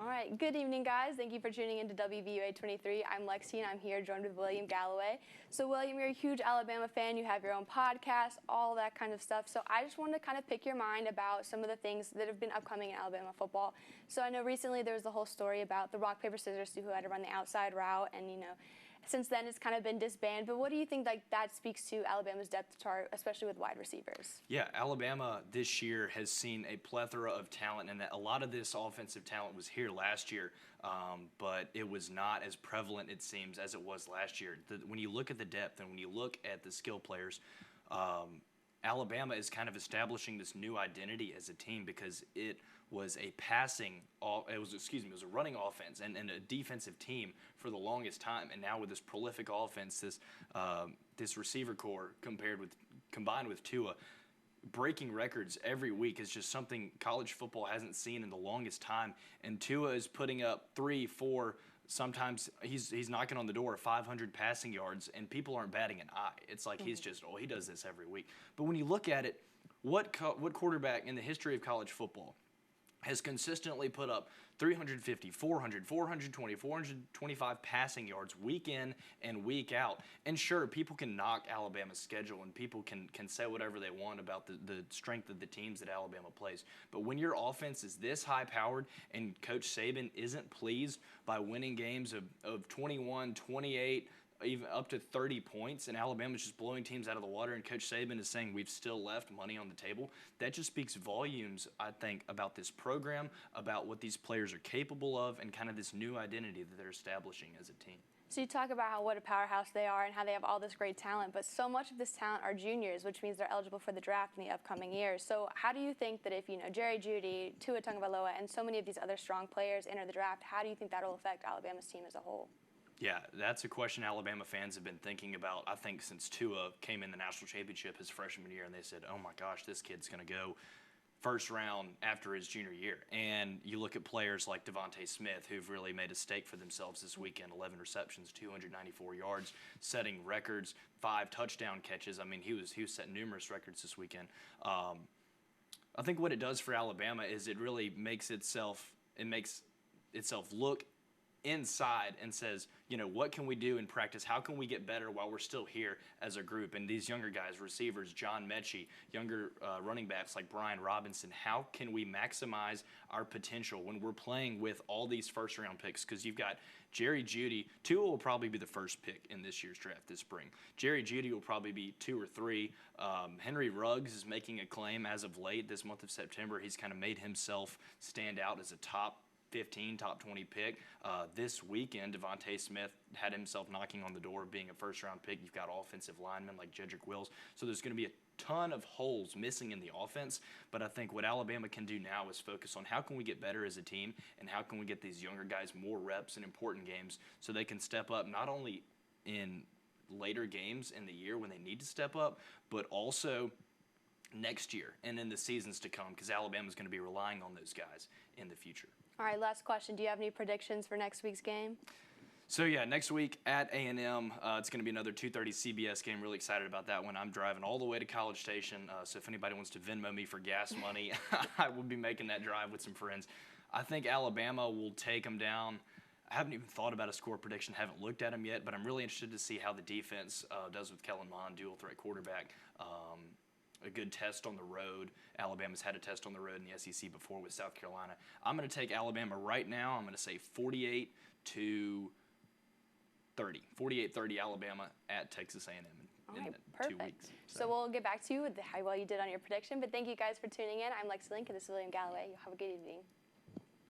All right, good evening, guys. Thank you for tuning into WVUA 23. I'm Lexi, and I'm here joined with William Galloway. So, William, you're a huge Alabama fan. You have your own podcast, all that kind of stuff. So, I just wanted to kind of pick your mind about some of the things that have been upcoming in Alabama football. So, I know recently there was the whole story about the rock, paper, scissors who had to run the outside route, and, since then it's kind of been disbanded. But what do you think that speaks to Alabama's depth chart, especially with wide receivers? Yeah, Alabama this year has seen a plethora of talent, and that a lot of this offensive talent was here last year, but it was not as prevalent, it seems, as it was last year. When you look at the depth and when you look at the skill players, Alabama is kind of establishing this new identity as a team because it was a running offense and a defensive team for the longest time, and now with this prolific offense, this receiver core combined with Tua, breaking records every week is just something college football hasn't seen in the longest time. And Tua is putting up 3, 4. Sometimes he's knocking on the door of 500 passing yards, and people aren't batting an eye. It's like he does this every week. But when you look at it, what quarterback in the history of college football has consistently put up 350, 400, 420, 425 passing yards week in and week out? And sure, people can knock Alabama's schedule and people can say whatever they want about the strength of the teams that Alabama plays. But when your offense is this high-powered and Coach Saban isn't pleased by winning games of 21, 28, even up to 30 points, and Alabama's just blowing teams out of the water, and Coach Saban is saying we've still left money on the table, that just speaks volumes, I think, about this program, about what these players are capable of, and kind of this new identity that they're establishing as a team. So you talk about what a powerhouse they are and how they have all this great talent, but so much of this talent are juniors, which means they're eligible for the draft in the upcoming years. So how do you think that if, Jerry Jeudy, Tua Tagovailoa, and so many of these other strong players enter the draft, how do you think that will affect Alabama's team as a whole? Yeah, that's a question Alabama fans have been thinking about, I think, since Tua came in the national championship his freshman year, and they said, oh my gosh, this kid's going to go first round after his junior year. And you look at players like Devontae Smith, who've really made a stake for themselves this weekend, 11 receptions, 294 yards, setting records, 5 touchdown catches. I mean, he was setting numerous records this weekend. I think what it does for Alabama is it really makes itself look inside and says, what can we do in practice? How can we get better while we're still here as a group? And these younger guys, receivers, John Mechie, younger running backs like Brian Robinson, how can we maximize our potential when we're playing with all these first-round picks? Because you've got Jerry Jeudy. Tua will probably be the first pick in this year's draft this spring. Jerry Jeudy will probably be 2 or 3. Henry Ruggs is making a claim as of late this month of September. He's kind of made himself stand out as a top 15, top 20 pick. This weekend, Devontae Smith had himself knocking on the door of being a first-round pick. You've got offensive linemen like Jedrick Wills. So there's going to be a ton of holes missing in the offense. But I think what Alabama can do now is focus on how can we get better as a team and how can we get these younger guys more reps in important games so they can step up not only in later games in the year when they need to step up, but also next year and in the seasons to come, because Alabama's going to be relying on those guys in the future. All right, last question. Do you have any predictions for next week's game? So, yeah, next week at A&M, it's going to be another 2:30 CBS game. Really excited about that one. I'm driving all the way to College Station, so if anybody wants to Venmo me for gas money, I will be making that drive with some friends. I think Alabama will take them down. I haven't even thought about a score prediction, haven't looked at them yet, but I'm really interested to see how the defense does with Kellen Mond, dual-threat quarterback. A good test on the road. Alabama's had a test on the road in the SEC before with South Carolina. I'm going to take Alabama right now. I'm going to say 48-30. 48-30 Alabama at Texas A&M in 2 weeks. So we'll get back to you with how well you did on your prediction. But thank you guys for tuning in. I'm Lexi Link, and this is William Galloway. You have a good evening.